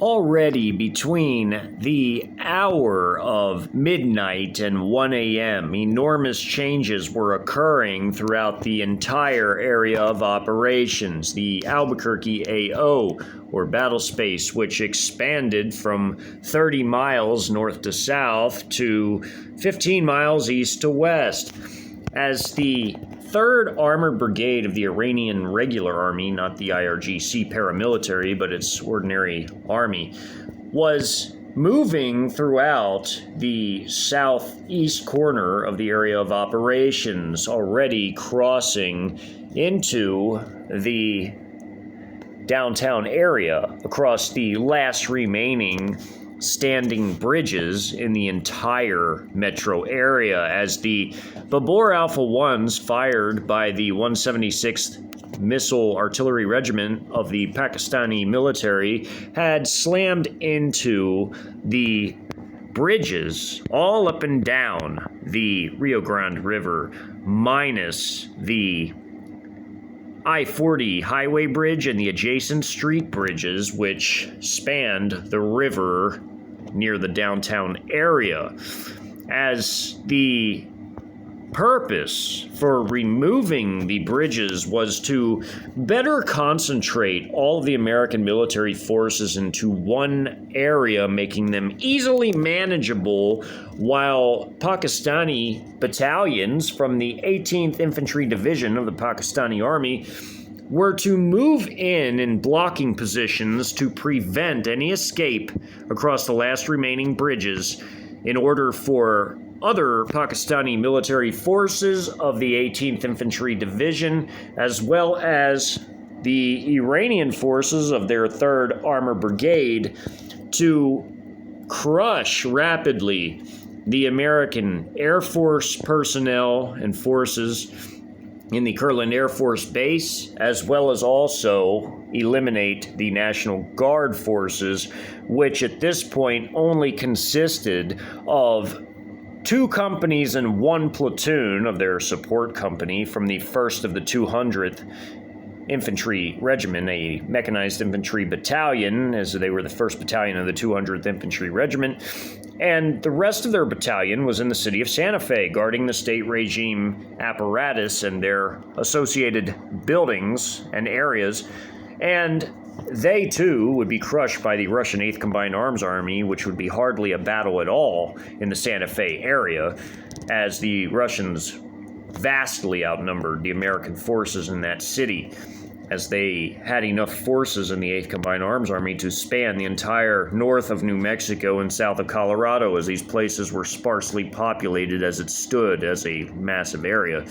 Already between the hour of midnight and 1 a.m., enormous changes were occurring throughout the entire area of operations. The Albuquerque AO, or battle space, which expanded from 30 miles north to south to 15 miles east to west. As the 3rd Armored Brigade of the Iranian Regular Army, not the IRGC paramilitary, but its ordinary army, was moving throughout the southeast corner of the area of operations, already crossing into the downtown area across the last remaining standing bridges in the entire metro area, as the Babur Alpha 1s fired by the 176th Missile Artillery Regiment of the Pakistani military had slammed into the bridges all up and down the Rio Grande River, minus the I-40 highway bridge and the adjacent street bridges which spanned the river near the downtown area, as the purpose for removing the bridges was to better concentrate all of the American military forces into one area, making them easily manageable, while Pakistani battalions from the 18th Infantry Division of the Pakistani Army were to move in blocking positions to prevent any escape across the last remaining bridges in order for other Pakistani military forces of the 18th Infantry Division, as well as the Iranian forces of their 3rd Armored Brigade, to crush rapidly the American Air Force personnel and forces in the Kirtland Air Force Base, as well as also eliminate the National Guard forces, which at this point only consisted of 2 companies and 1 platoon of their support company from the 1st of the 200th Infantry Regiment, a mechanized infantry battalion, as they were the 1st battalion of the 200th Infantry Regiment, and the rest of their battalion was in the city of Santa Fe, guarding the state regime apparatus and their associated buildings and areas, and they, too, would be crushed by the Russian 8th Combined Arms Army, which would be hardly a battle at all in the Santa Fe area, as the Russians vastly outnumbered the American forces in that city, as they had enough forces in the 8th Combined Arms Army to span the entire north of New Mexico and south of Colorado, as these places were sparsely populated as it stood as a massive area.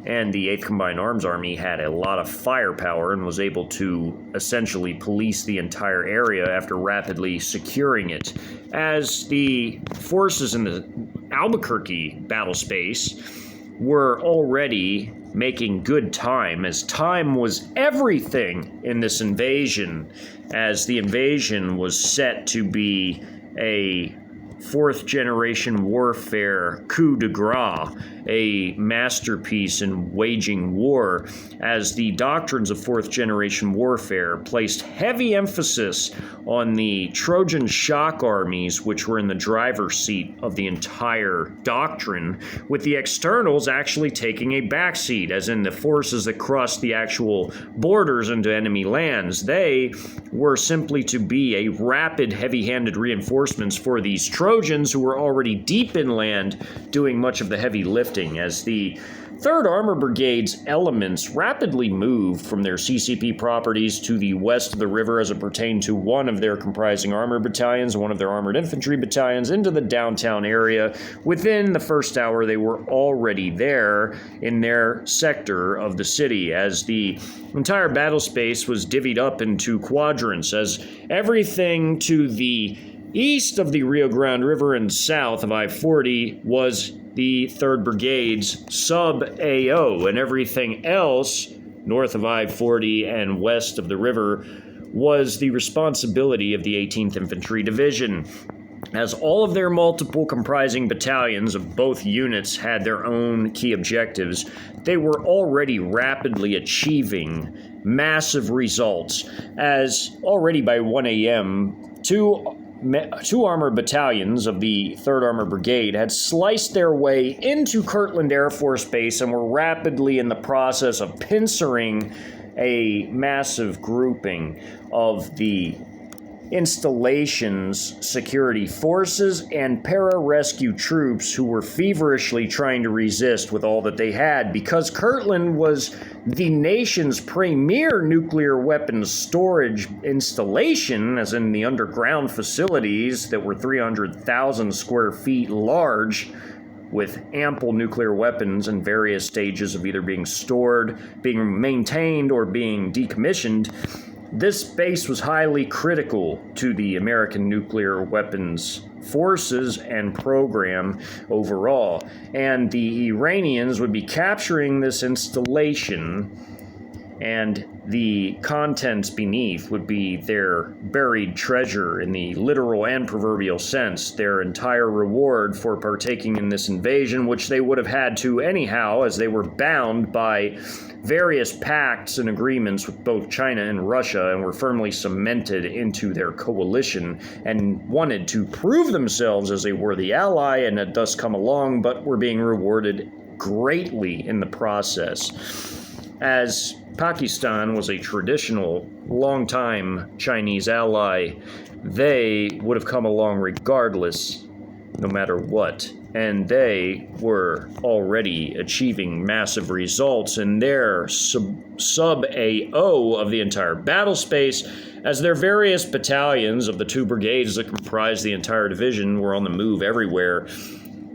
And the 8th Combined Arms Army had a lot of firepower and was able to essentially police the entire area after rapidly securing it. As the forces in the Albuquerque battle space were already making good time, as time was everything in this invasion, as the invasion was set to be a 4th generation warfare coup de grace, a masterpiece in waging war, as the doctrines of 4th generation warfare placed heavy emphasis on the Trojan shock armies, which were in the driver's seat of the entire doctrine, with the externals actually taking a backseat, as in the forces that crossed the actual borders into enemy lands. They were simply to be a rapid, heavy-handed reinforcements for these Trojans, who were already deep inland doing much of the heavy lifting, as the 3rd Armored Brigade's elements rapidly moved from their CCP properties to the west of the river as it pertained to one of their comprising armored battalions and one of their armored infantry battalions into the downtown area. Within the first hour, they were already there in their sector of the city, as the entire battle space was divvied up into quadrants, as everything to the east of the Rio Grande River and south of I-40 was the 3rd Brigade's sub-AO, and everything else north of I-40 and west of the river was the responsibility of the 18th Infantry Division. As all of their multiple comprising battalions of both units had their own key objectives, they were already rapidly achieving massive results, as already by 1 a.m., Two armored battalions of the 3rd Armored Brigade had sliced their way into Kirtland Air Force Base and were rapidly in the process of pincering a massive grouping of the installation's security forces and pararescue troops who were feverishly trying to resist with all that they had, because Kirtland was the nation's premier nuclear weapons storage installation, as in the underground facilities that were 300,000 square feet large, with ample nuclear weapons in various stages of either being stored, being maintained, or being decommissioned. This base was highly critical to the American nuclear weapons forces and program overall, and the Iranians would be capturing this installation, and the contents beneath would be their buried treasure in the literal and proverbial sense, their entire reward for partaking in this invasion, which they would have had to anyhow, as they were bound by various pacts and agreements with both China and Russia, and were firmly cemented into their coalition and wanted to prove themselves as a worthy ally and had thus come along, but were being rewarded greatly in the process. As Pakistan was a traditional, long-time Chinese ally, they would have come along regardless, no matter what. And they were already achieving massive results in their sub-AO of the entire battle space, as their various battalions of the 2 brigades that comprised the entire division were on the move everywhere.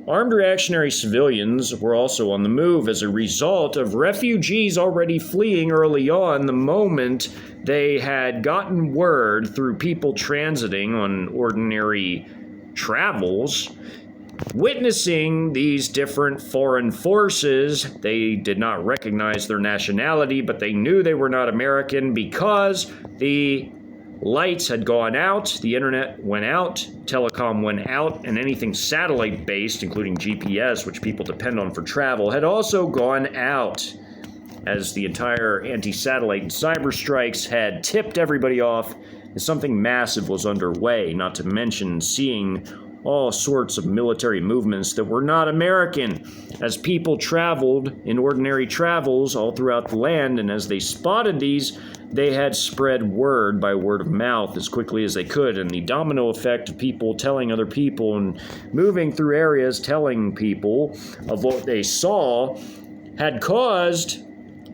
Armed reactionary civilians were also on the move as a result of refugees already fleeing early on the moment they had gotten word through people transiting on ordinary travels, witnessing these different foreign forces. They did not recognize their nationality, but they knew they were not American because the lights had gone out, the internet went out, telecom went out, and anything satellite-based, including GPS, which people depend on for travel, had also gone out, as the entire anti-satellite and cyber strikes had tipped everybody off as something massive was underway, not to mention seeing all sorts of military movements that were not American, as people traveled in ordinary travels all throughout the land, and as they spotted these, they had spread word by word of mouth as quickly as they could, and the domino effect of people telling other people and moving through areas telling people of what they saw had caused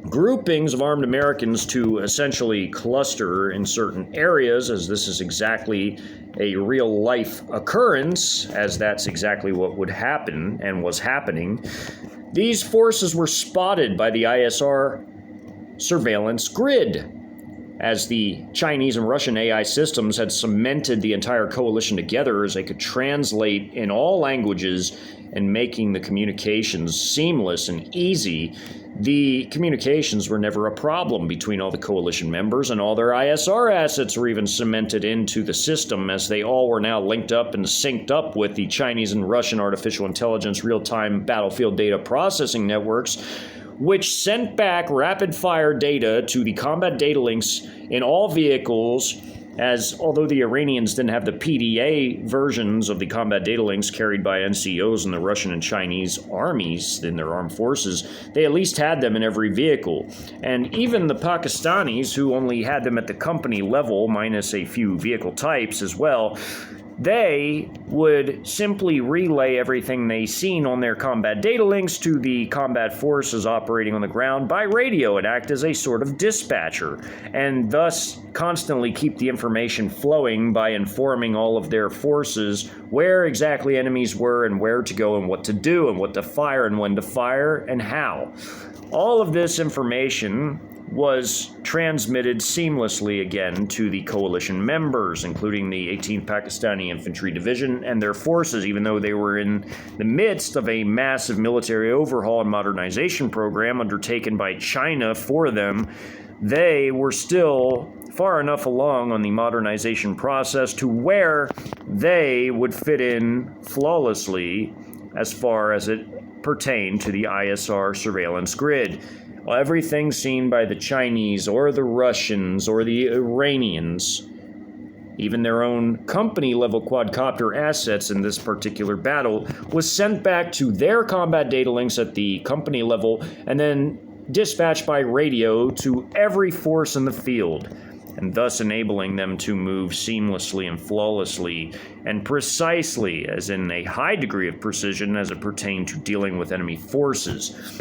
groupings of armed Americans to essentially cluster in certain areas, as this is exactly a real-life occurrence, as that's exactly what would happen and was happening. These forces were spotted by the ISR surveillance grid, as the Chinese and Russian AI systems had cemented the entire coalition together as they could translate in all languages and making the communications seamless and easy. The communications were never a problem between all the coalition members, and all their ISR assets were even cemented into the system, as they all were now linked up and synced up with the Chinese and Russian artificial intelligence real-time battlefield data processing networks, which sent back rapid-fire data to the combat data links in all vehicles, as although the Iranians didn't have the PDA versions of the combat data links carried by NCOs in the Russian and Chinese armies in their armed forces, they at least had them in every vehicle. And even the Pakistanis, who only had them at the company level, minus a few vehicle types as well, they would simply relay everything they seen on their combat data links to the combat forces operating on the ground by radio and act as a sort of dispatcher, and thus constantly keep the information flowing by informing all of their forces where exactly enemies were and where to go and what to do and what to fire and when to fire and how. All of this information was transmitted seamlessly again to the coalition members, including the 18th Pakistani Infantry Division and their forces, even though they were in the midst of a massive military overhaul and modernization program undertaken by China for them. They were still far enough along on the modernization process to where they would fit in flawlessly as far as it pertained to the ISR surveillance grid. Everything seen by the Chinese or the Russians or the Iranians even their own company-level quadcopter assets in this particular battle, was sent back to their combat data links at the company level and then dispatched by radio to every force in the field, and thus enabling them to move seamlessly and flawlessly and precisely, as in a high degree of precision as it pertained to dealing with enemy forces.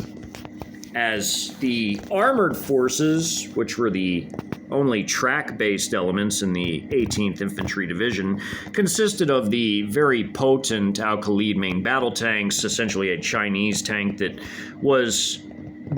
As the armored forces, which were the only track-based elements in the 18th Infantry Division, consisted of the very potent Al-Khalid main battle tanks, essentially a Chinese tank that was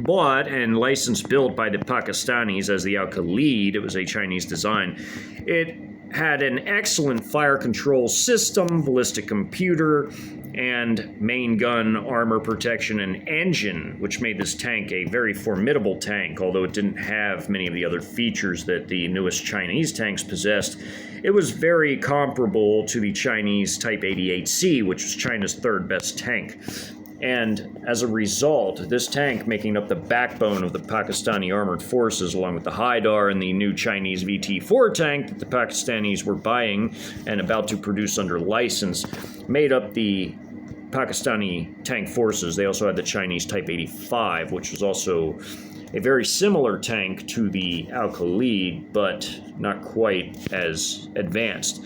bought and licensed built by the Pakistanis as the Al-Khalid. It was a Chinese design. It had an excellent fire control system, ballistic computer, and main gun armor protection and engine, which made this tank a very formidable tank. Although it didn't have many of the other features that the newest Chinese tanks possessed, it was very comparable to the Chinese Type 88C, which was China's third best tank. And as a result, this tank, making up the backbone of the Pakistani armored forces, along with the Haidar and the new Chinese VT-4 tank that the Pakistanis were buying and about to produce under license, made up the Pakistani tank forces. They also had the Chinese Type 85, which was also a very similar tank to the Al-Khalid, but not quite as advanced.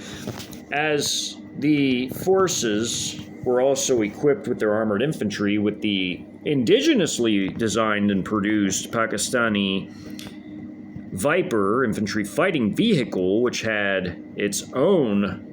As the forces were also equipped with their armored infantry with the indigenously designed and produced Pakistani Viper infantry fighting vehicle, which had its own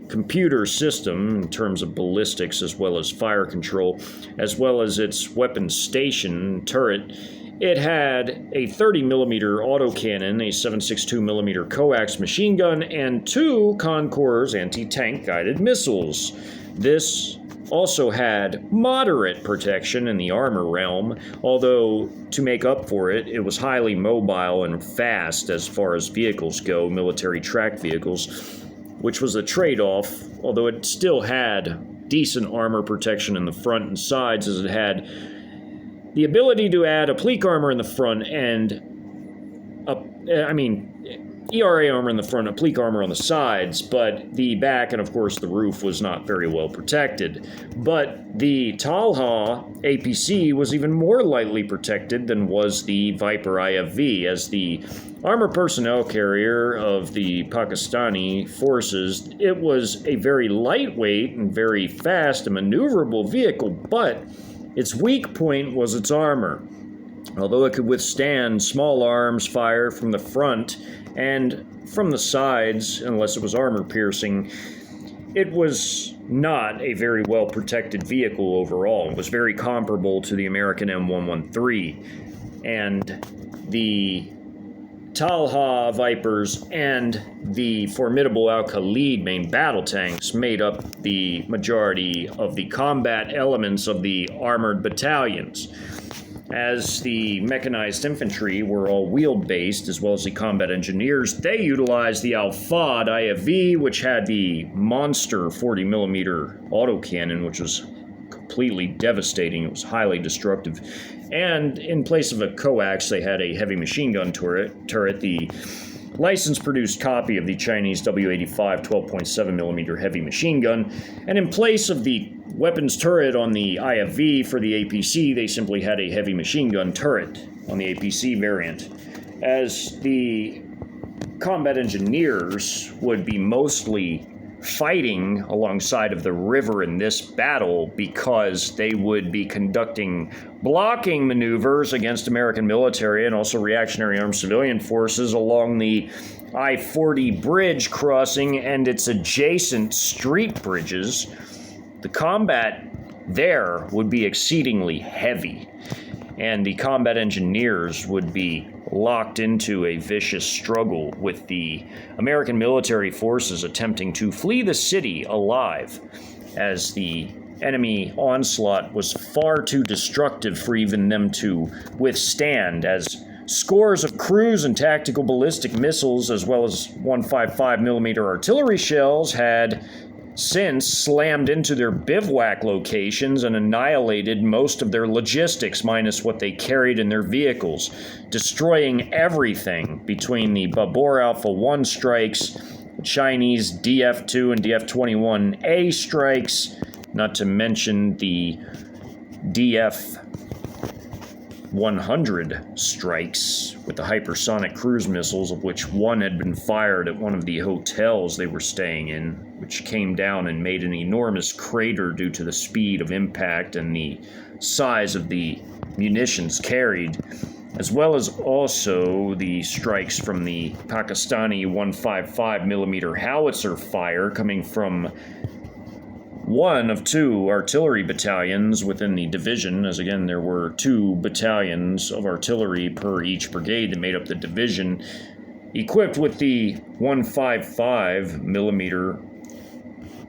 computer system in terms of ballistics as well as fire control, as well as its weapons station turret. It had a 30mm autocannon, a 7.62mm coax machine gun, and 2 Concours anti-tank guided missiles. This also had moderate protection in the armor realm, although to make up for it, it was highly mobile and fast as far as vehicles go, military tracked vehicles, which was a trade-off, although it still had decent armor protection in the front and sides, as it had the ability to add applique armor in the front and, ERA armor in the front, applique armor on the sides, but the back and, of course, the roof was not very well protected. But the Talha APC was even more lightly protected than was the Viper IFV, as the armor personnel carrier of the Pakistani forces. It was a very lightweight and very fast and maneuverable vehicle, but its weak point was its armor. Although it could withstand small arms fire from the front and from the sides, unless it was armor-piercing, it was not a very well-protected vehicle overall. It was very comparable to the American M113. And the Talha Vipers and the formidable Al-Khalid main battle tanks made up the majority of the combat elements of the armored battalions. As the mechanized infantry were all wheeled-based, as well as the combat engineers, they utilized the Al-Fad IFV, which had the monster 40mm autocannon, which was completely devastating. It was highly destructive. And in place of a coax, they had a heavy machine gun turret, the license-produced copy of the Chinese W85 12.7mm heavy machine gun. And in place of the weapons turret on the IFV for the APC, they simply had a heavy machine gun turret on the APC variant. As the combat engineers would be mostly fighting alongside of the river in this battle because they would be conducting blocking maneuvers against American military and also reactionary armed civilian forces along the I-40 bridge crossing and its adjacent street bridges. The combat there would be exceedingly heavy, and the combat engineers would be locked into a vicious struggle with the American military forces attempting to flee the city alive, as the enemy onslaught was far too destructive for even them to withstand, as scores of cruise and tactical ballistic missiles, as well as 155mm artillery shells, had since slammed into their bivouac locations and annihilated most of their logistics minus what they carried in their vehicles, destroying everything between the Babur Alpha 1 strikes the Chinese DF-2 and DF-21A strikes, not to mention the DF-100 strikes with the hypersonic cruise missiles, of which one had been fired at one of the hotels they were staying in, which came down and made an enormous crater due to the speed of impact and the size of the munitions carried, as well as also the strikes from the Pakistani 155mm howitzer fire coming from one of two artillery battalions within the division, as again there were 2 battalions of artillery per each brigade that made up the division, equipped with the 155mm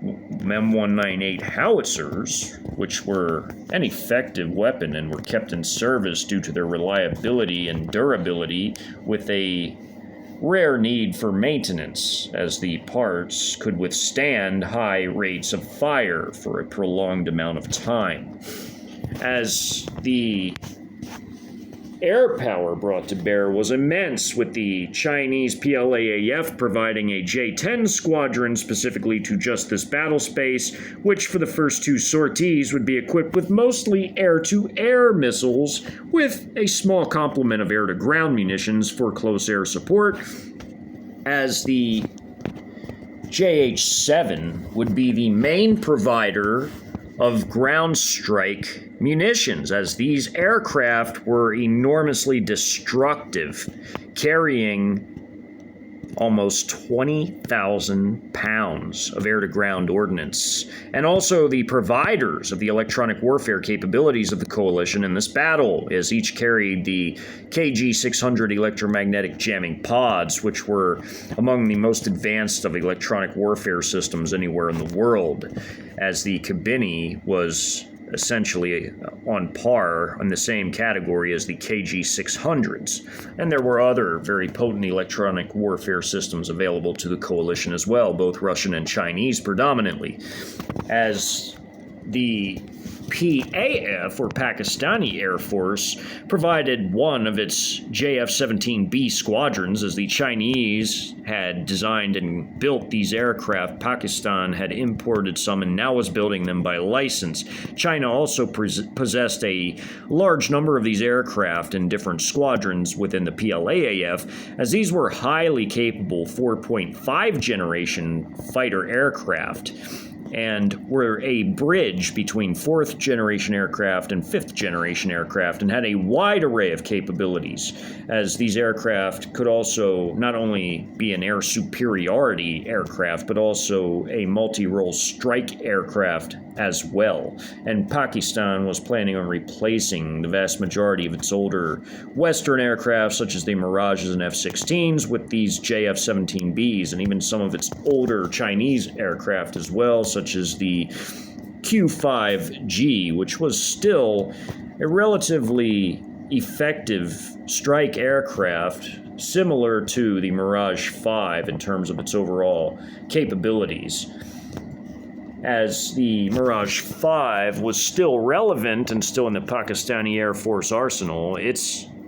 M198 howitzers, which were an effective weapon and were kept in service due to their reliability and durability, with a rare need for maintenance, as the parts could withstand high rates of fire for a prolonged amount of time. As the air power brought to bear was immense, with the Chinese PLAAF providing a J-10 squadron specifically to just this battle space, which for the first 2 sorties would be equipped with mostly air-to-air missiles, with a small complement of air-to-ground munitions for close air support, as the JH-7 would be the main provider of ground strike munitions, as these aircraft were enormously destructive, carrying almost 20,000 pounds of air-to-ground ordnance, and also the providers of the electronic warfare capabilities of the coalition in this battle, as each carried the KG-600 electromagnetic jamming pods, which were among the most advanced of electronic warfare systems anywhere in the world, as the Kibini was essentially on par in the same category as the KG-600s. And there were other very potent electronic warfare systems available to the coalition as well, both Russian and Chinese predominantly, as the PAF, or Pakistani Air Force, provided one of its JF-17B squadrons. As the Chinese had designed and built these aircraft, Pakistan had imported some and now was building them by license. China also possessed a large number of these aircraft in different squadrons within the PLAAF, as these were highly capable 4.5 generation fighter aircraft, and were a bridge between 4th generation aircraft and 5th generation aircraft, and had a wide array of capabilities, as these aircraft could also not only be an air superiority aircraft, but also a multi-role strike aircraft as well. And Pakistan was planning on replacing the vast majority of its older Western aircraft, such as the Mirages and F-16s, with these JF-17Bs, and even some of its older Chinese aircraft as well, such as the Q-5G, which was still a relatively effective strike aircraft, similar to the Mirage 5 in terms of its overall capabilities. As the Mirage 5 was still relevant and still in the Pakistani Air Force arsenal,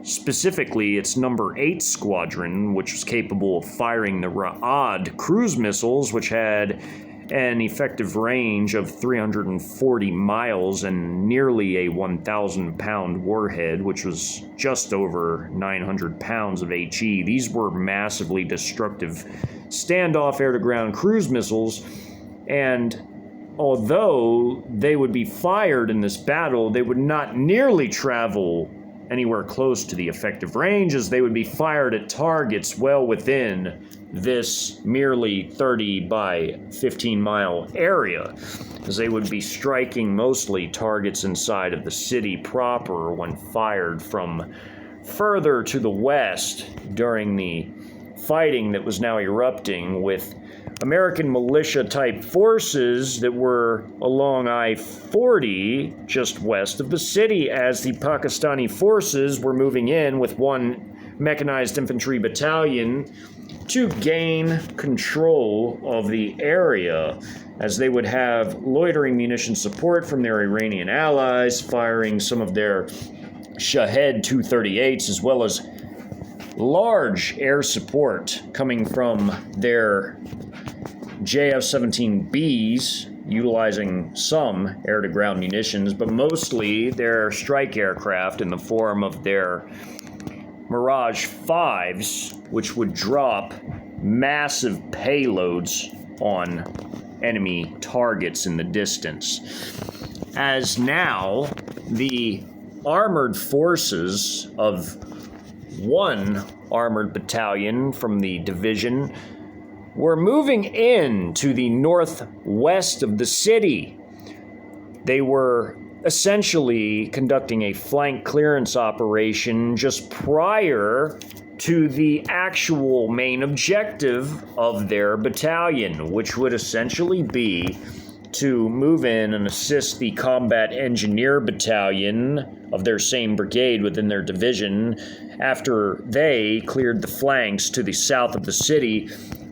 specifically its number 8 squadron, which was capable of firing the Ra'ad cruise missiles, which had an effective range of 340 miles and nearly a 1,000-pound warhead, which was just over 900 pounds of HE. These were massively destructive standoff air-to-ground cruise missiles, and although they would be fired in this battle, they would not nearly travel anywhere close to the effective range, as they would be fired at targets well within this merely 30 by 15 mile area, as they would be striking mostly targets inside of the city proper when fired from further to the west during the fighting that was now erupting with American militia-type forces that were along I-40 just west of the city, as the Pakistani forces were moving in with one mechanized infantry battalion to gain control of the area, as they would have loitering munition support from their Iranian allies, firing some of their Shahed 238s, as well as large air support coming from their JF-17Bs, utilizing some air-to-ground munitions, but mostly their strike aircraft in the form of their Mirage 5s, which would drop massive payloads on enemy targets in the distance. As now, the armored forces of one armored battalion from the division were moving in to the northwest of the city. They were essentially conducting a flank clearance operation just prior to the actual main objective of their battalion, which would essentially be to move in and assist the Combat Engineer Bttn of their same brigade within their division after they cleared the flanks to the south of the city,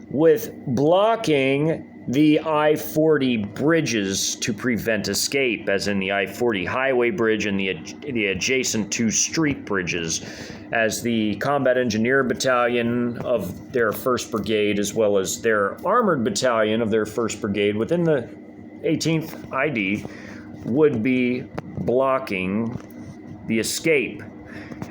with blocking the I-40 bridges to prevent escape, as in the I-40 highway bridge and the adjacent two street bridges, as the Combat Engineer Battalion of their 1st Brigade, as well as their Armored Battalion of their 1st Brigade within the 18th ID, would be blocking the escape,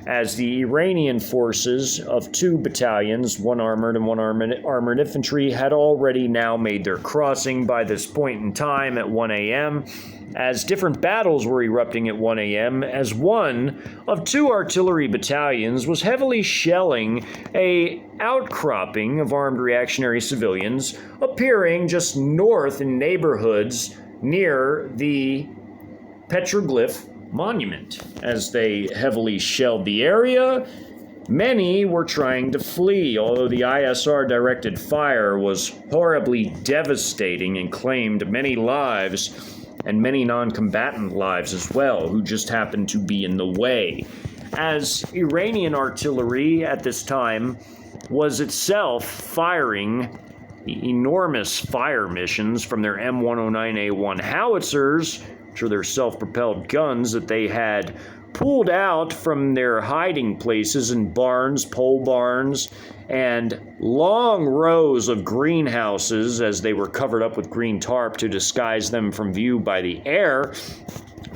as the Iranian forces of 2 battalions, one armored and one armored infantry, had already now made their crossing by this point in time at 1 a.m., as different battles were erupting at 1 a.m., as one of 2 artillery battalions was heavily shelling a outcropping of armed reactionary civilians appearing just north in neighborhoods near the Petroglyph Monument. As they heavily shelled the area, many were trying to flee, although the ISR directed fire was horribly devastating and claimed many lives, and many non-combatant lives as well, who just happened to be in the way. As Iranian artillery at this time was itself firing enormous fire missions from their M109A1 howitzers, which are their self-propelled guns that they had pulled out from their hiding places in barns, pole barns, and long rows of greenhouses, as they were covered up with green tarp to disguise them from view by the air,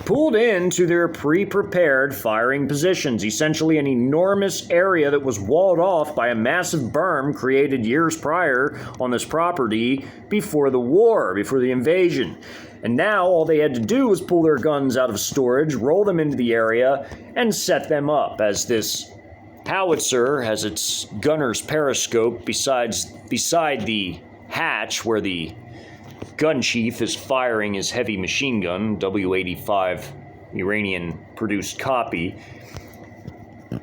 pulled into their pre-prepared firing positions, essentially an enormous area that was walled off by a massive berm created years prior on this property before the war, before the invasion. And now all they had to do was pull their guns out of storage, roll them into the area, and set them up, as this howitzer has its gunner's periscope beside the hatch where the gun chief is firing his heavy machine gun, W85 Iranian-produced copy,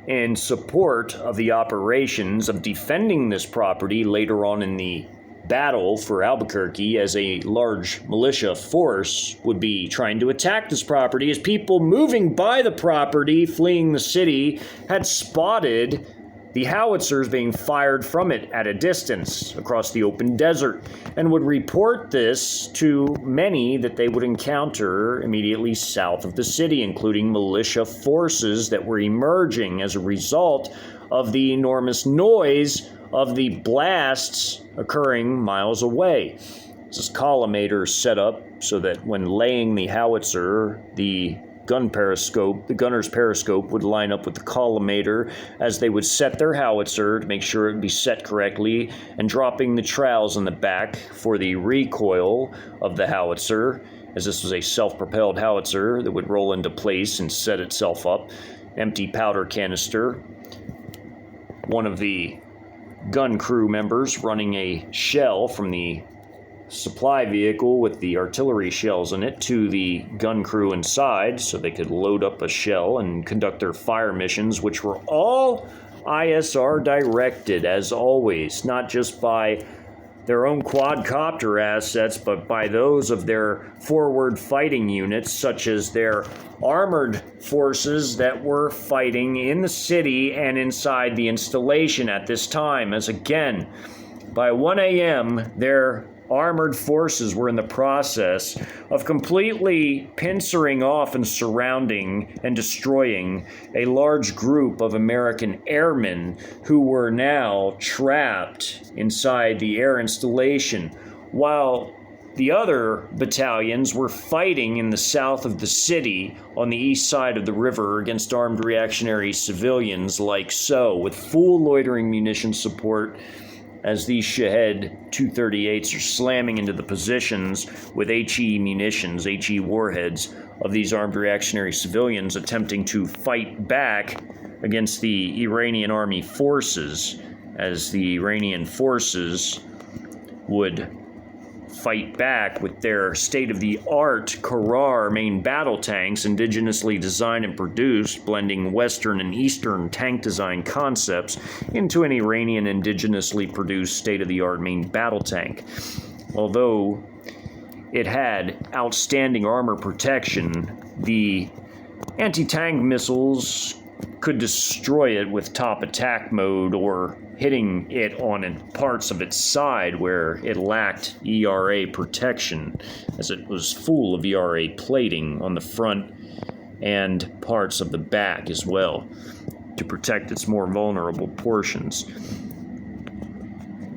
in support of the operations of defending this property later on in the battle for Albuquerque, as a large militia force would be trying to attack this property, as people moving by the property, fleeing the city, had spotted the howitzers being fired from it at a distance across the open desert, and would report this to many that they would encounter immediately south of the city, including militia forces that were emerging as a result of the enormous noise of the blasts occurring miles away. This collimator is set up so that when laying the howitzer, the gunner's periscope would line up with the collimator as they would set their howitzer to make sure it would be set correctly, and dropping the trowels in the back for the recoil of the howitzer, as this was a self-propelled howitzer that would roll into place and set itself up. Empty powder canister. One of the gun crew members running a shell from the supply vehicle with the artillery shells in it to the gun crew inside so they could load up a shell and conduct their fire missions, which were all ISR directed, as always, not just by their own quadcopter assets, but by those of their forward fighting units, such as their armored forces that were fighting in the city and inside the installation at this time. As again, by 1 a.m., their armored forces were in the process of completely pincering off and surrounding and destroying a large group of American airmen who were now trapped inside the air installation, while the other battalions were fighting in the south of the city on the east side of the river against armed reactionary civilians like so, with full loitering munition support as these Shahed 238s are slamming into the positions with HE munitions, HE warheads of these armed reactionary civilians attempting to fight back against the Iranian army forces, as the Iranian forces would fight back with their state-of-the-art Karar main battle tanks, indigenously designed and produced, blending Western and Eastern tank design concepts into an Iranian indigenously produced state-of-the-art main battle tank. Although it had outstanding armor protection, the anti-tank missiles could destroy it with top attack mode or hitting it on parts of its side where it lacked ERA protection, as it was full of ERA plating on the front and parts of the back as well to protect its more vulnerable portions.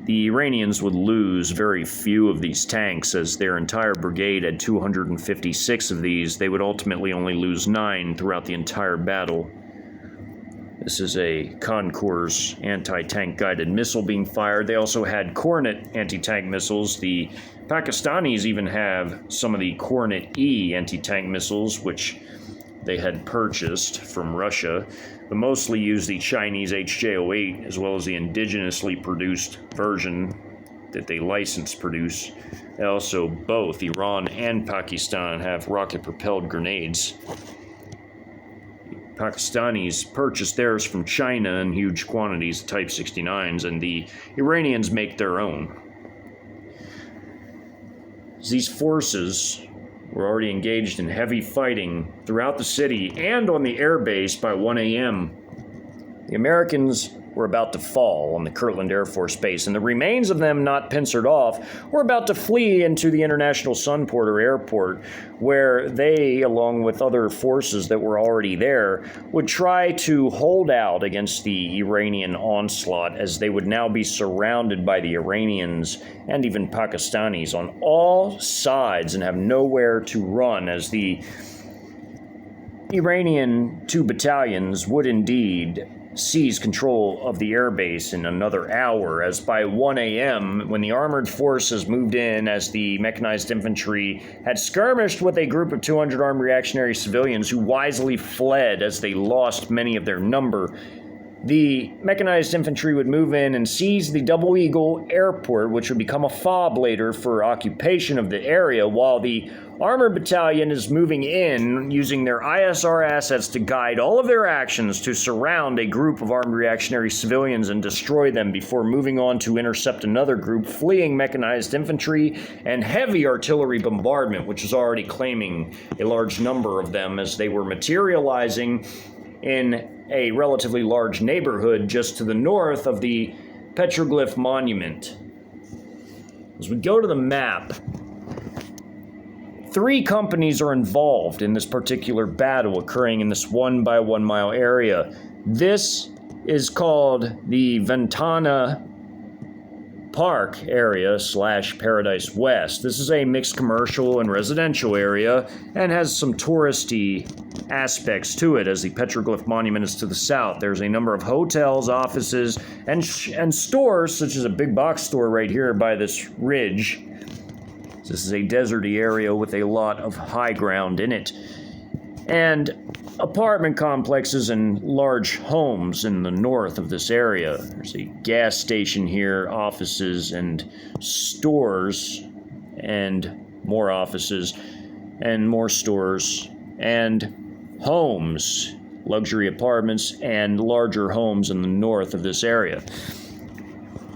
The Iranians would lose very few of these tanks, as their entire brigade had 256 of these. They would ultimately only lose 9 throughout the entire battle. This is a Concours anti-tank guided missile being fired. They also had Kornet anti-tank missiles. The Pakistanis even have some of the Kornet-E anti-tank missiles, which they had purchased from Russia, but mostly use the Chinese Ch1na as well as the indigenously produced version that they license produce. They also, both Iran and Pakistan, have rocket-propelled grenades. Pakistanis purchased theirs from China in huge quantities, Type 69s, and the Iranians make their own. These forces were already engaged in heavy fighting throughout the city and on the airbase by 1 a.m. The Americans were about to fall on the Kirtland Air Force Base, and the remains of them not pincered off were about to flee into the International Sunport or airport, where they, along with other forces that were already there, would try to hold out against the Iranian onslaught, as they would now be surrounded by the Iranians and even Pakistanis on all sides and have nowhere to run, as the Iranian 2 battalions would indeed seize control of the airbase in another hour, as by 1 a.m., when the armored forces moved in, as the mechanized infantry had skirmished with a group of 200 armed reactionary civilians who wisely fled as they lost many of their number, the mechanized infantry would move in and seize the Double Eagle Airport, which would become a fob later for occupation of the area, while the Armored Battalion is moving in, using their ISR assets to guide all of their actions to surround a group of armed reactionary civilians and destroy them before moving on to intercept another group fleeing mechanized infantry and heavy artillery bombardment, which was already claiming a large number of them as they were materializing in a relatively large neighborhood just to the north of the Petroglyph Monument. As we go to the map, 3 companies are involved in this particular battle occurring in this 1 by 1 mile area. This is called the Ventana Park area / Paradise West. This is a mixed commercial and residential area and has some touristy aspects to it, as the Petroglyph Monument is to the south. There's a number of hotels, offices, and stores, such as a big box store right here by this ridge. This is a deserty area with a lot of high ground in it, and apartment complexes and large homes in the north of this area. There's a gas station here, offices and stores, and more offices and more stores, and homes, luxury apartments, and larger homes in the north of this area.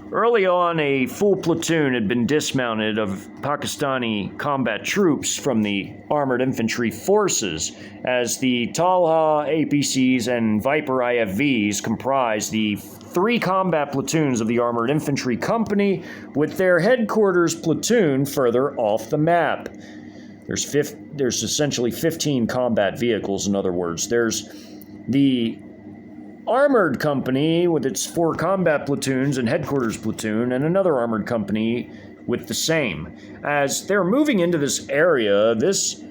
Early on, a full platoon had been dismounted of Pakistani combat troops from the armored infantry forces, as the Talha APCs and Viper IFVs comprised the 3 combat platoons of the Armored Infantry Company, with their headquarters platoon further off the map. There's essentially 15 combat vehicles, in other words. There's the armored company with its 4 combat platoons and headquarters platoon, and another armored company with the same. As they're moving into this area, this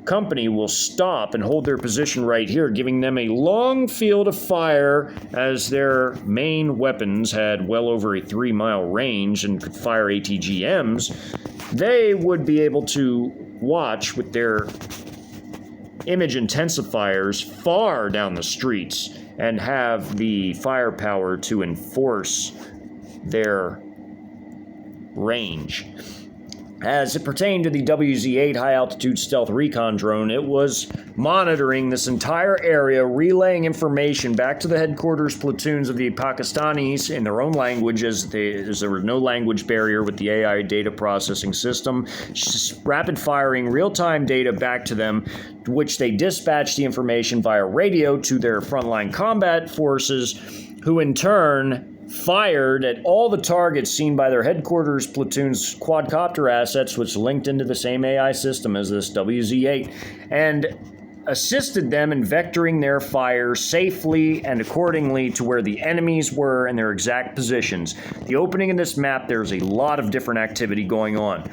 company will stop and hold their position right here, giving them a long field of fire, as their main weapons had well over a 3-mile range and could fire ATGMs. They would be able to watch with their image intensifiers far down the streets and have the firepower to enforce their range. As it pertained to the WZ-8 high-altitude stealth recon drone, it was monitoring this entire area, relaying information back to the headquarters platoons of the Pakistanis in their own language, as there was no language barrier with the AI data processing system, just rapid-firing real-time data back to them, which they dispatched the information via radio to their frontline combat forces, who in turn fired at all the targets seen by their headquarters platoon's quadcopter assets, which linked into the same AI system as this WZ-8, and assisted them in vectoring their fire safely and accordingly to where the enemies were and their exact positions. The opening of this map, there's a lot of different activity going on.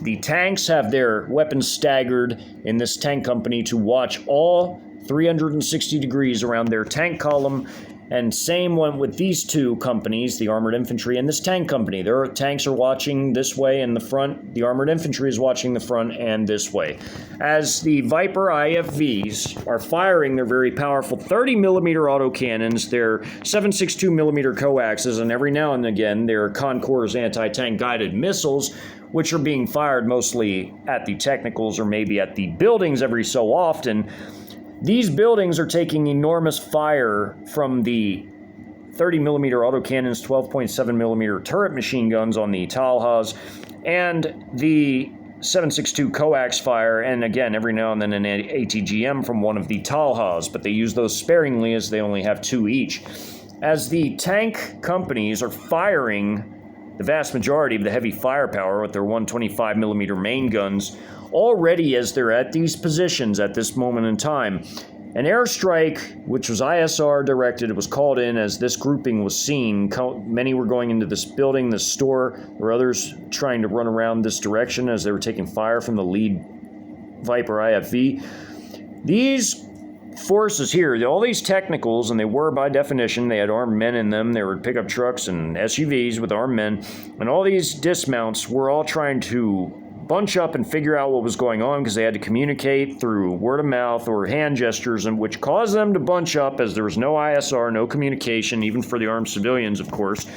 The tanks have their weapons staggered in this tank company to watch all 360 degrees around their tank column. And same one with these two companies, the Armored Infantry and this tank company. Their tanks are watching this way in the front. The Armored Infantry is watching the front and this way. As the Viper IFVs are firing their very powerful 30mm autocannons, their 7.62mm coaxes, and every now and again their Concours anti-tank guided missiles, which are being fired mostly at the technicals or maybe at the buildings every so often. These buildings are taking enormous fire from the 30mm autocannons, 12.7mm turret machine guns on the Talhas, and the 7.62 coax fire, and again, every now and then an ATGM from one of the Talhas, but they use those sparingly as they only have 2 each. As the tank companies are firing the vast majority of the heavy firepower with their 125mm main guns, already as they're at these positions at this moment in time, an airstrike, which was ISR directed, was called in as this grouping was seen. Many were going into this building, this store. There were others trying to run around this direction as they were taking fire from the lead Viper IFV. These forces here, all these technicals, and they were by definition, they had armed men in them. There were pickup trucks and SUVs with armed men, and all these dismounts were all trying to bunch up and figure out what was going on, because they had to communicate through word of mouth or hand gestures, and which caused them to bunch up as there was no ISR, no communication, even for the armed civilians, of course.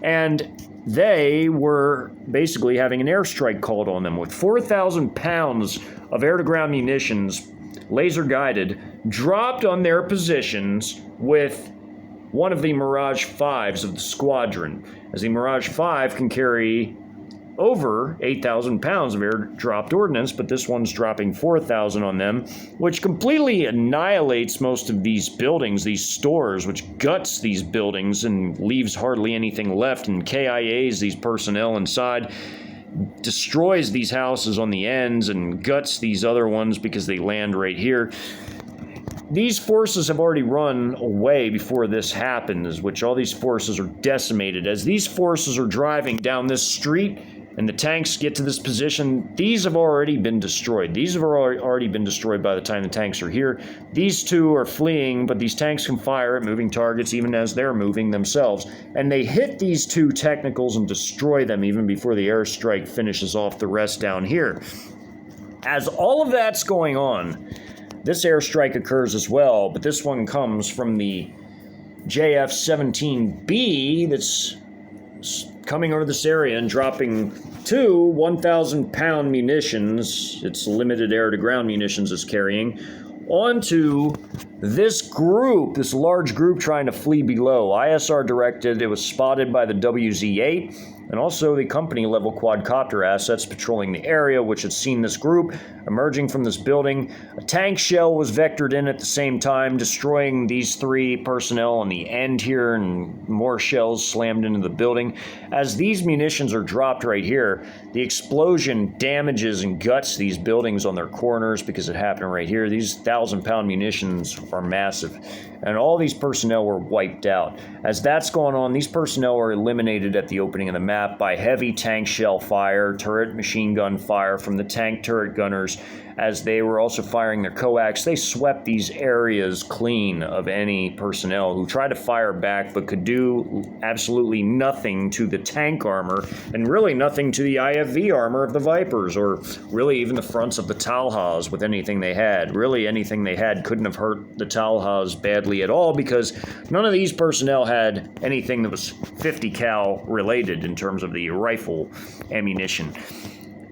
And they were basically having an airstrike called on them with 4,000 pounds of air-to-ground munitions, laser-guided, dropped on their positions with one of the Mirage 5s of the squadron, as the Mirage 5 can carry over 8,000 pounds of air-dropped ordnance, but this one's dropping 4,000 on them, which completely annihilates most of these buildings, these stores, which guts these buildings and leaves hardly anything left, and KIAs these personnel inside, destroys these houses on the ends and guts these other ones because they land right here. These forces have already run away before this happens, which all these forces are decimated. As these forces are driving down this street and the tanks get to this position, these have already been destroyed. These have already been destroyed by the time the tanks are here. These two are fleeing, but these tanks can fire at moving targets even as they're moving themselves. And they hit these two technicals and destroy them even before the airstrike finishes off the rest down here. As all of that's going on, this airstrike occurs as well, but this one comes from the JF-17B that's coming over this area and dropping 2 1,000-pound munitions, it's limited air-to-ground munitions it's carrying, onto this group, this large group trying to flee below. ISR directed, it was spotted by the WZ-8. and also the company-level quadcopter assets patrolling the area, which had seen this group emerging from this building. A tank shell was vectored in at the same time, destroying these 3 personnel on the end here, and more shells slammed into the building. As these munitions are dropped right here, the explosion damages and guts these buildings on their corners because it happened right here. These 1,000-pound munitions are massive, and all these personnel were wiped out. As that's going on, these personnel are eliminated at the opening of the map by heavy tank shell fire, turret machine gun fire from the tank turret gunners. As they were also firing their coax, they swept these areas clean of any personnel who tried to fire back but could do absolutely nothing to the tank armor, and really nothing to the IFV armor of the Vipers, or really even the fronts of the Talhas with anything they had. Really anything they had couldn't have hurt the Talhas badly at all, because none of these personnel had anything that was 50 cal related in terms of the rifle ammunition.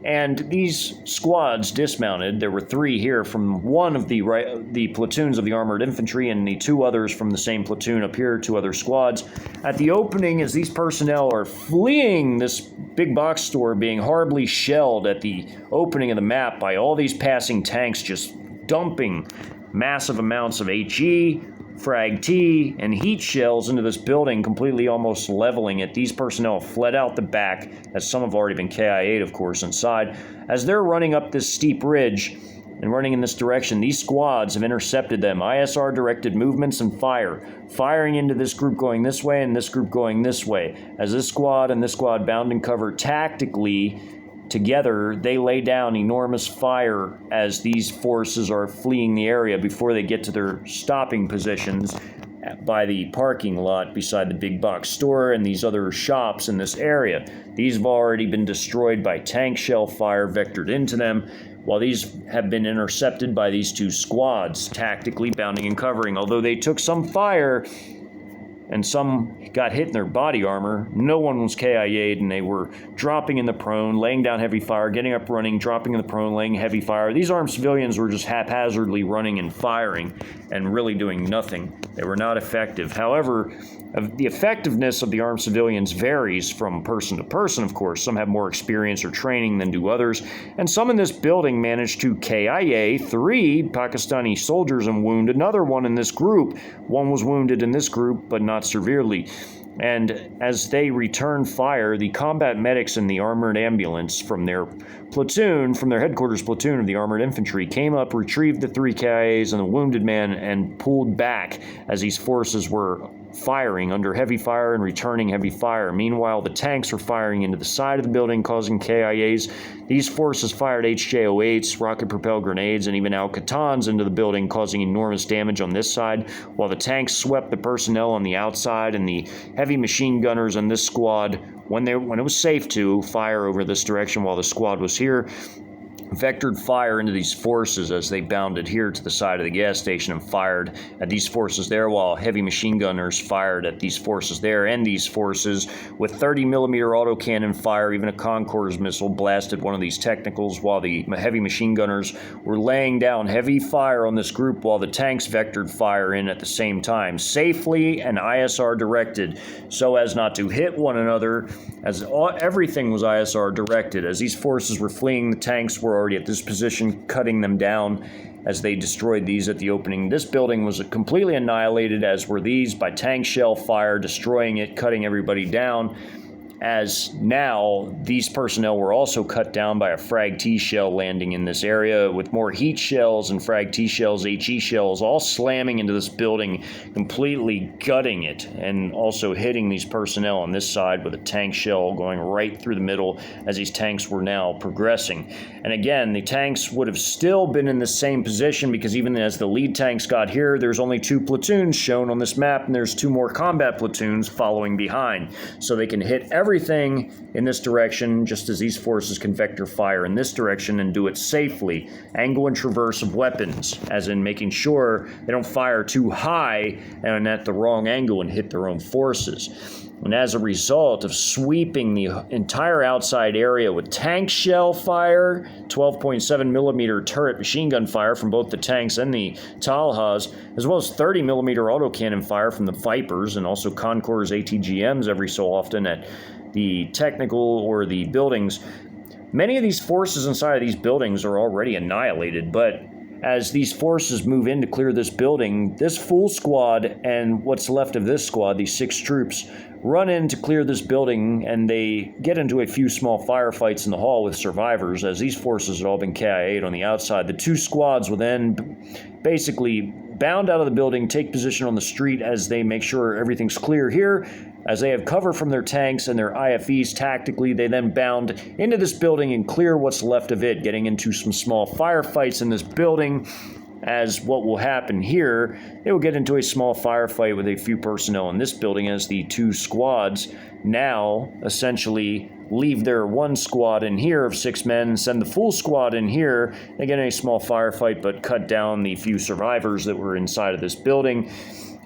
And these squads dismounted. There were 3 here from one of the platoons of the armored infantry, and the 2 others from the same platoon up here, 2 other squads. At the opening, as these personnel are fleeing this big box store being horribly shelled at the opening of the map by all these passing tanks just dumping massive amounts of HE, Frag T, and heat shells into this building, completely almost leveling it. These personnel fled out the back, as some have already been KIA'd, of course, inside. As they're running up this steep ridge and running in this direction, these squads have intercepted them. ISR directed movements and firing into this group going this way and this group going this way. As this squad and this squad bound and cover tactically together, they lay down enormous fire as these forces are fleeing the area before they get to their stopping positions by the parking lot beside the big box store and these other shops in this area. These have already been destroyed by tank shell fire vectored into them, while these have been intercepted by these 2 squads, tactically bounding and covering. Although they took some fire and some got hit in their body armor, no one was KIA'd, and they were dropping in the prone, laying down heavy fire, getting up running, dropping in the prone, laying heavy fire. These armed civilians were just haphazardly running and firing and really doing nothing. They were not effective. However, the effectiveness of the armed civilians varies from person to person, of course. Some have more experience or training than do others, and some in this building managed to KIA 3 Pakistani soldiers and wound another one in this group. One was wounded in this group, but not severely. And as they returned fire, the combat medics in the armored ambulance from their platoon, from their headquarters platoon of the armored infantry, came up, retrieved the 3 KIAs and the wounded man, and pulled back as these forces were firing under heavy fire and returning heavy fire. Meanwhile, the tanks were firing into the side of the building, causing KIAs. These forces fired HJ-08s, rocket-propelled grenades, and even Al-Qatans into the building, causing enormous damage on this side, while the tanks swept the personnel on the outside, and the heavy machine gunners on this squad, when it was safe to, fire over this direction while the squad was here, vectored fire into these forces as they bounded here to the side of the gas station and fired at these forces there, while heavy machine gunners fired at these forces there, and these forces with 30mm autocannon fire, even a Concours missile blasted one of these technicals, while the heavy machine gunners were laying down heavy fire on this group, while the tanks vectored fire in at the same time, safely and ISR directed, so as not to hit one another, as everything was ISR directed. As these forces were fleeing, the tanks were already at this position, cutting them down as they destroyed these at the opening. This building was completely annihilated, as were these, by tank shell fire, destroying it, cutting everybody down. As now, these personnel were also cut down by a Frag T shell landing in this area, with more heat shells and Frag T shells, HE shells, all slamming into this building, completely gutting it, and also hitting these personnel on this side with a tank shell going right through the middle as these tanks were now progressing. And again, the tanks would have still been in the same position, because even as the lead tanks got here, there's only 2 platoons shown on this map, and there's 2 more combat platoons following behind. So they can hit everything in this direction, just as these forces can vector fire in this direction and do it safely. Angle and traverse of weapons, as in making sure they don't fire too high and at the wrong angle and hit their own forces. And as a result of sweeping the entire outside area with tank shell fire, 12.7mm turret machine gun fire from both the tanks and the Talhas, as well as 30mm autocannon fire from the Vipers, and also Concours ATGMs every so often at the technical or the buildings. Many of these forces inside of these buildings are already annihilated, but as these forces move in to clear this building, this full squad and what's left of this squad, these 6 troops, run in to clear this building, and they get into a few small firefights in the hall with survivors. As these forces had all been KIA'd on the outside, the 2 squads will then basically bound out of the building, take position on the street as they make sure everything's clear here. As they have cover from their tanks and their IFEs tactically, they then bound into this building and clear what's left of it, getting into some small firefights in this building. As what will happen here, they will get into a small firefight with a few personnel in this building as the 2 squads now essentially leave their 1 squad in here of 6 men and send the full squad in here. They get in a small firefight but cut down the few survivors that were inside of this building.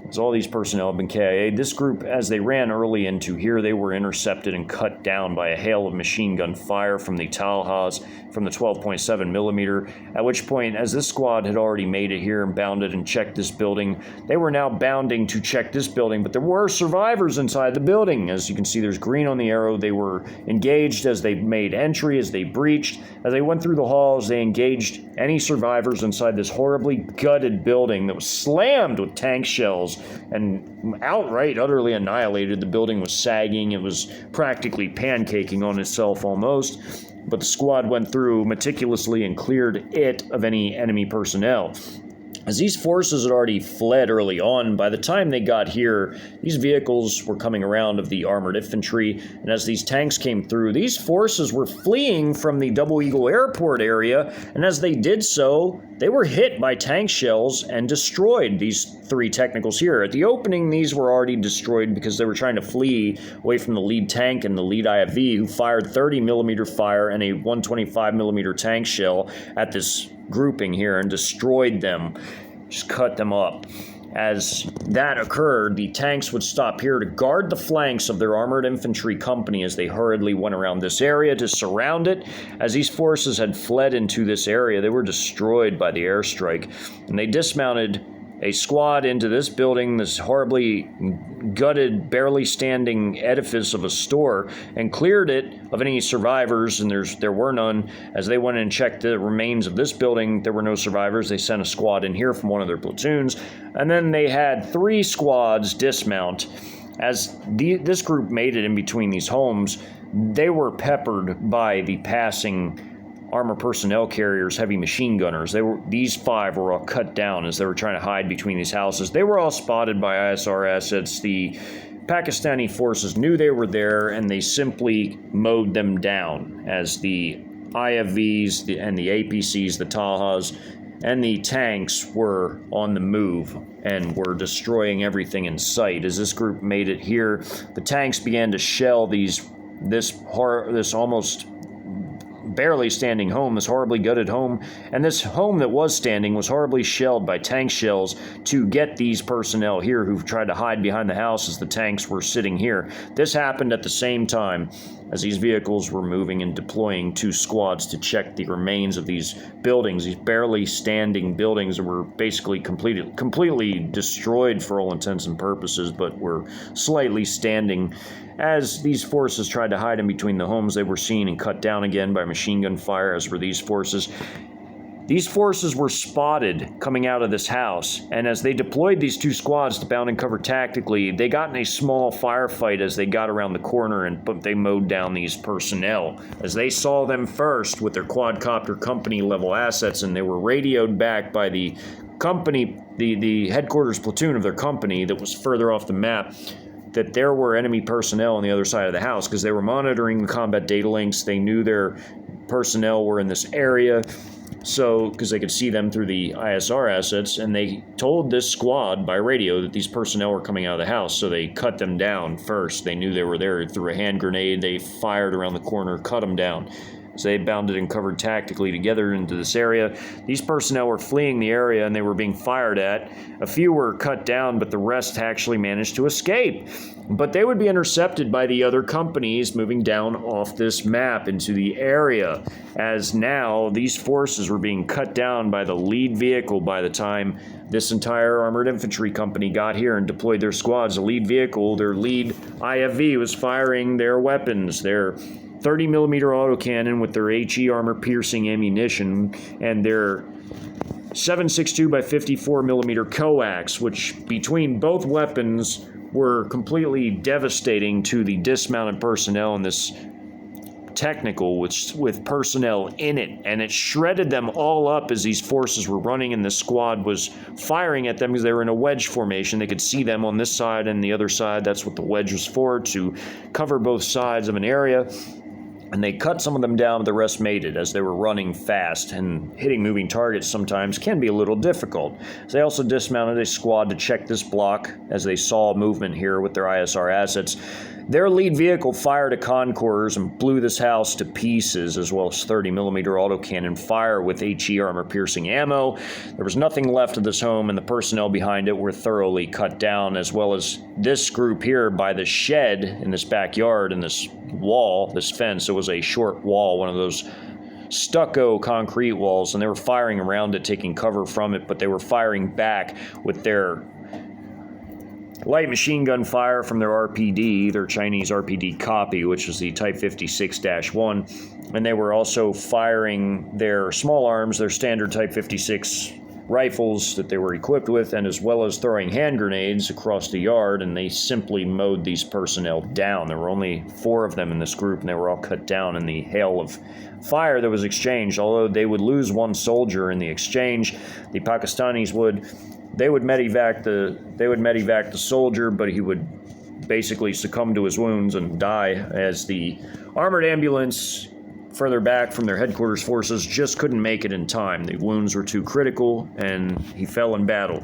As all these personnel have been KIA'd, this group, as they ran early into here, they were intercepted and cut down by a hail of machine gun fire from the Talhas, from the 12.7 millimeter, at which point, as this squad had already made it here and bounded and checked this building, they were now bounding to check this building, but there were survivors inside the building. As you can see, there's green on the arrow. They were engaged as they made entry, as they breached. As they went through the halls, they engaged any survivors inside this horribly gutted building that was slammed with tank shells and outright, utterly annihilated. The building was sagging. It was practically pancaking on itself almost. But the squad went through meticulously and cleared it of any enemy personnel. As these forces had already fled early on, by the time they got here, these vehicles were coming around of the armored infantry, and as these tanks came through, these forces were fleeing from the Double Eagle Airport area, and as they did so, they were hit by tank shells and destroyed, these 3 technicals here. At the opening, these were already destroyed because they were trying to flee away from the lead tank and the lead IFV, who fired 30 millimeter fire and a 125 millimeter tank shell at this grouping here and destroyed them, just cut them up. As that occurred, the tanks would stop here to guard the flanks of their armored infantry company as they hurriedly went around this area to surround it. As these forces had fled into this area, they were destroyed by the airstrike, and they dismounted a squad into this building, this horribly gutted, barely standing edifice of a store, and cleared it of any survivors, and there were none. As they went and checked the remains of this building, there were no survivors. They sent a squad in here from one of their platoons, and then they had 3 squads dismount. As this group made it in between these homes, they were peppered by the passing armor personnel carriers, heavy machine gunners. These 5 were all cut down as they were trying to hide between these houses. They were all spotted by ISR assets. The Pakistani forces knew they were there, and they simply mowed them down as the IFVs and the APCs, the Talhas, and the tanks were on the move and were destroying everything in sight. As this group made it here, the tanks began to shell this almost barely standing home, this horribly gutted home, and this home that was standing was horribly shelled by tank shells to get these personnel here who tried to hide behind the house as the tanks were sitting here. This happened at the same time as these vehicles were moving and deploying 2 squads to check the remains of these buildings, these barely standing buildings that were basically completely destroyed for all intents and purposes, but were slightly standing. As these forces tried to hide in between the homes, they were seen and cut down again by machine gun fire, as were these forces. These forces were spotted coming out of this house, and as they deployed these 2 squads to bound and cover tactically, they got in a small firefight as they got around the corner, and they mowed down these personnel. As they saw them first with their quadcopter company level assets, and they were radioed back by the company, the headquarters platoon of their company that was further off the map, that there were enemy personnel on the other side of the house, because they were monitoring the combat data links. They knew their personnel were in this area, so because they could see them through the ISR assets, and they told this squad by radio that these personnel were coming out of the house, so they cut them down first. They knew they were there. Through a hand grenade, they fired around the corner, cut them down. as they bounded and covered tactically together into this area. These personnel were fleeing the area and they were being fired at. A few were cut down, but the rest actually managed to escape. But they would be intercepted by the other companies moving down off this map into the area, as now these forces were being cut down by the lead vehicle by the time this entire armored infantry company got here and deployed their squads. The lead vehicle, their lead IFV, was firing their weapons, their 30mm autocannon with their HE armor-piercing ammunition, and their 7.62 by 54mm coax, which between both weapons were completely devastating to the dismounted personnel in this technical with personnel in it, and it shredded them all up as these forces were running, and the squad was firing at them because they were in a wedge formation. They could see them on this side and the other side. That's what the wedge was for, to cover both sides of an area. And they cut some of them down, but the rest made it as they were running fast, and hitting moving targets sometimes can be a little difficult. They also dismounted a squad to check this block as they saw movement here with their ISR assets. Their lead vehicle fired a Concours and blew this house to pieces, as well as 30mm autocannon fire with HE armor-piercing ammo. There was nothing left of this home, and the personnel behind it were thoroughly cut down, as well as this group here by the shed in this backyard and this wall, this fence. It was a short wall, one of those stucco concrete walls, and they were firing around it, taking cover from it, but they were firing back with their light machine gun fire from their RPD, their Chinese RPD copy, which was the Type 56-1, and they were also firing their small arms, their standard Type 56 rifles that they were equipped with, and as well as throwing hand grenades across the yard, and they simply mowed these personnel down. There were only 4 of them in this group, and they were all cut down in the hail of fire that was exchanged. Although they would lose 1 soldier in the exchange, the Pakistanis would medevac the soldier, but he would basically succumb to his wounds and die, as the armored ambulance further back from their headquarters forces just couldn't make it in time. The wounds were too critical, and he fell in battle.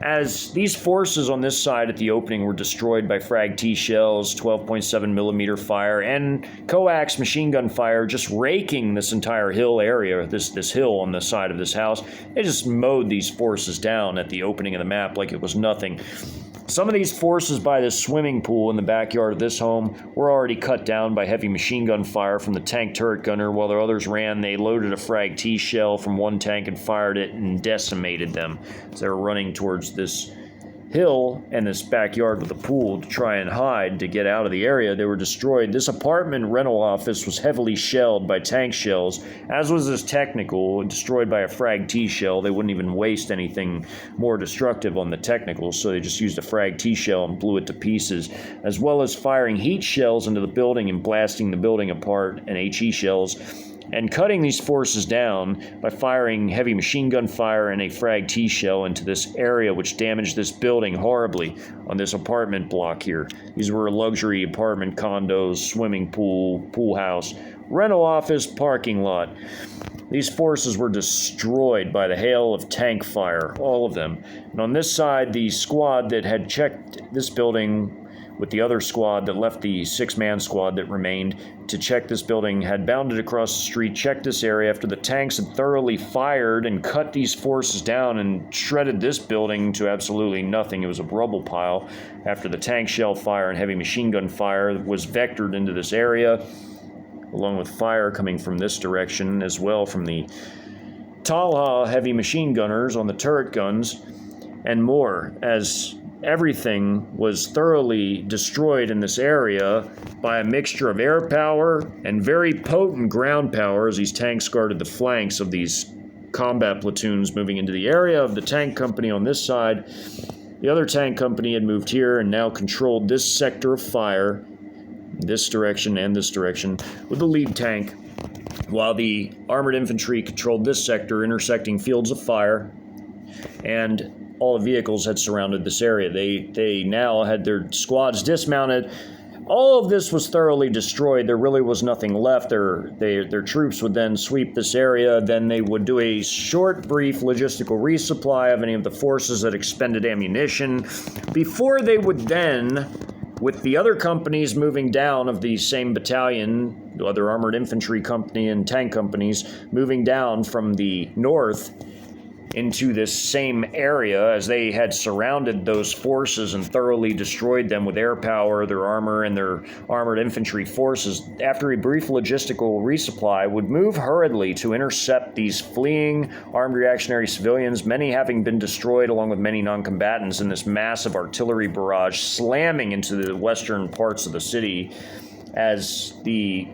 As these forces on this side at the opening were destroyed by frag T shells, 12.7mm fire, and coax machine gun fire, just raking this entire hill area, this hill on the side of this house, they just mowed these forces down at the opening of the map like it was nothing. Some of these forces by this swimming pool in the backyard of this home were already cut down by heavy machine gun fire from the tank turret gunner, while the others ran. They loaded a frag T shell from one tank and fired it and decimated them as they were running towards this hill and this backyard with a pool to try and hide to get out of the area. They were destroyed. This apartment rental office was heavily shelled by tank shells, as was this technical, destroyed by a frag T shell. They wouldn't even waste anything more destructive on the technical, so they just used a frag T shell and blew it to pieces, as well as firing heat shells into the building and blasting the building apart, and HE shells, and cutting these forces down by firing heavy machine gun fire and a frag T shell into this area, which damaged this building horribly on this apartment block here. These were luxury apartment condos, swimming pool house, rental office, parking lot. These forces were destroyed by the hail of tank fire, all of them. And on this side, the squad that had checked this building with the other squad that left, the 6-man squad that remained to check this building, had bounded across the street, checked this area after the tanks had thoroughly fired and cut these forces down and shredded this building to absolutely nothing. It was a rubble pile after the tank shell fire and heavy machine gun fire was vectored into this area, along with fire coming from this direction as well from the Talha heavy machine gunners on the turret guns, and more, as everything was thoroughly destroyed in this area by a mixture of air power and very potent ground power, as these tanks guarded the flanks of these combat platoons moving into the area of the tank company on this side. The other tank company had moved here and now controlled this sector of fire, this direction and this direction, with the lead tank, while the armored infantry controlled this sector, intersecting fields of fire, and all the vehicles had surrounded this area. They now had their squads dismounted. All of this was thoroughly destroyed. There really was nothing left. Their troops would then sweep this area. Then they would do a short, brief logistical resupply of any of the forces that expended ammunition, before they would then, with the other companies moving down of the same battalion, other armored infantry company and tank companies moving down from the north into this same area as they had surrounded those forces and thoroughly destroyed them with air power, their armor, and their armored infantry forces. After a brief logistical resupply, would move hurriedly to intercept these fleeing armed reactionary civilians, many having been destroyed along with many non-combatants in this massive artillery barrage slamming into the western parts of the city as the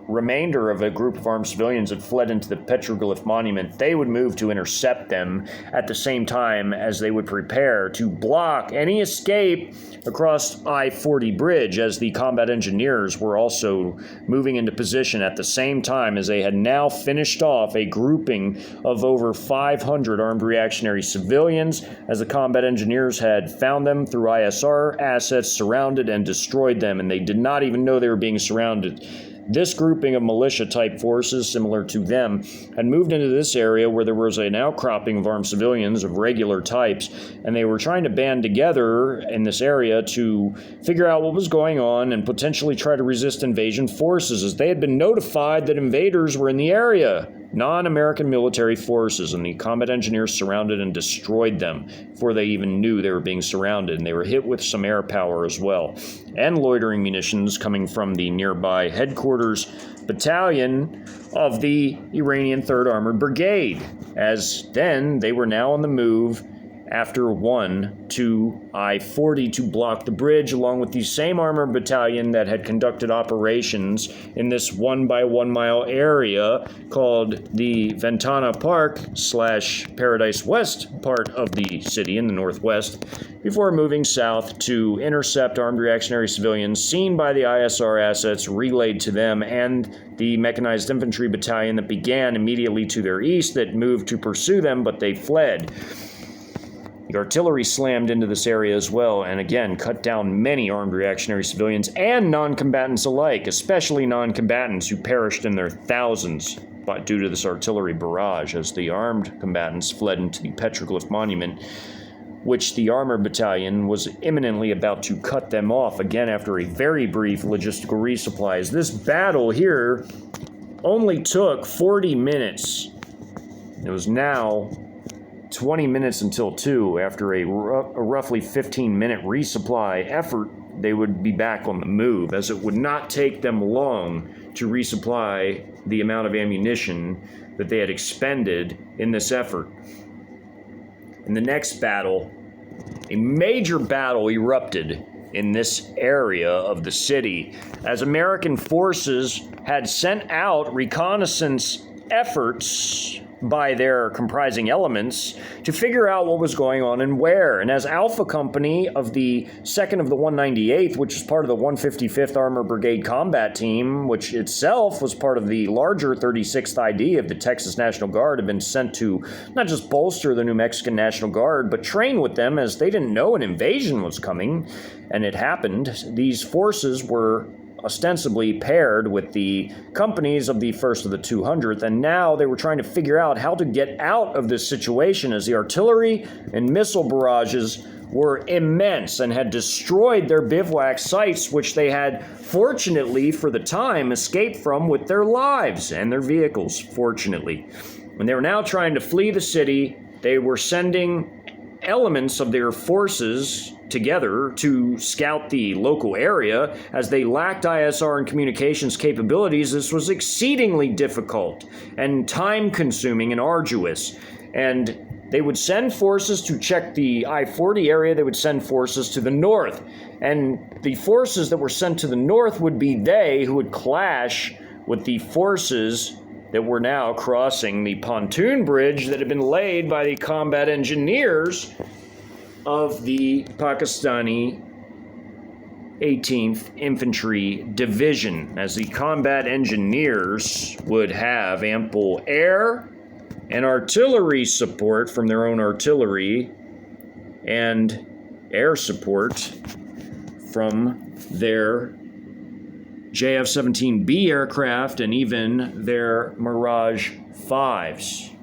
remainder of a group of armed civilians had fled into the Petroglyph Monument. They would move to intercept them at the same time as they would prepare to block any escape across I-40 bridge, as the combat engineers were also moving into position at the same time as they had now finished off a grouping of over 500 armed reactionary civilians, as the combat engineers had found them through ISR assets, surrounded and destroyed them, and they did not even know they were being surrounded. This grouping of militia-type forces, similar to them, had moved into this area where there was an outcropping of armed civilians of regular types, and they were trying to band together in this area to figure out what was going on and potentially try to resist invasion forces, as they had been notified that invaders were in the area. Non-American military forces, and the combat engineers surrounded and destroyed them before they even knew they were being surrounded, and they were hit with some air power as well, and loitering munitions coming from the nearby headquarters battalion of the Iranian 3rd Armored Brigade, as then they were now on the move after 1 to I-40 to block the bridge, along with the same armored battalion that had conducted operations in this 1 by 1 mile area called the Ventana Park / Paradise West part of the city in the northwest, before moving south to intercept armed reactionary civilians seen by the ISR assets relayed to them and the mechanized infantry battalion that began immediately to their east that moved to pursue them, but they fled. The artillery slammed into this area as well, and again cut down many armed reactionary civilians and non-combatants alike, especially non-combatants who perished in their thousands due to this artillery barrage, as the armed combatants fled into the Petroglyph Monument, which the armored battalion was imminently about to cut them off, again after a very brief logistical resupply. As this battle here only took 40 minutes. It was now 20 minutes until 2. After a roughly 15-minute resupply effort, they would be back on the move, as it would not take them long to resupply the amount of ammunition that they had expended in this effort. In the next battle, a major battle erupted in this area of the city, as American forces had sent out reconnaissance efforts by their comprising elements to figure out what was going on and where. And as Alpha Company of the 2nd of the 198th, which is part of the 155th Armored Brigade Combat Team, which itself was part of the larger 36th ID of the Texas National Guard, had been sent to not just bolster the New Mexican National Guard, but train with them, as they didn't know an invasion was coming. And it happened. These forces were ostensibly paired with the companies of the 1st of the 200th, and now they were trying to figure out how to get out of this situation, as the artillery and missile barrages were immense and had destroyed their bivouac sites, which they had, fortunately for the time, escaped from with their lives and their vehicles, fortunately. When they were now trying to flee the city, they were sending elements of their forces together to scout the local area. As they lacked ISR and communications capabilities, this was exceedingly difficult and time-consuming and arduous. And they would send forces to check the I-40 area. They would send forces to the north. And the forces that were sent to the north would be they who would clash with the forces that were now crossing the pontoon bridge that had been laid by the combat engineers of the Pakistani 18th Infantry Division, as the combat engineers would have ample air and artillery support from their own artillery and air support from their JF-17B aircraft and even their Mirage 5s,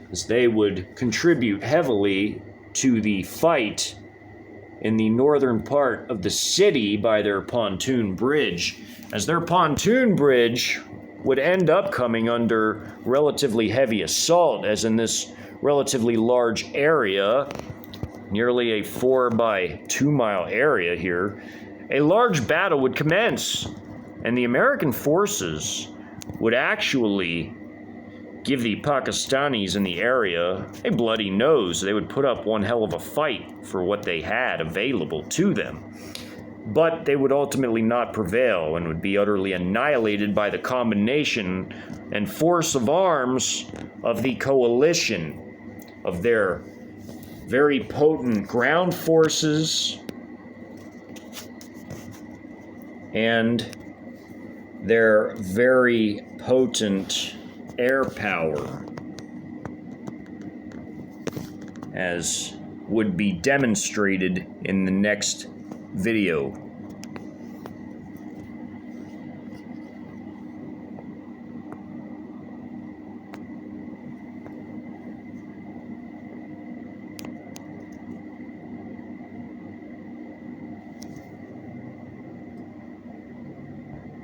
as they would contribute heavily to the fight in the northern part of the city by their pontoon bridge, as their pontoon bridge would end up coming under relatively heavy assault, as in this relatively large area, nearly a 4 by 2 mile area here, a large battle would commence, and the American forces would actually give the Pakistanis in the area a bloody nose. They would put up one hell of a fight for what they had available to them. But they would ultimately not prevail and would be utterly annihilated by the combination and force of arms of the coalition of their very potent ground forces and their very potent air power, as would be demonstrated in the next video.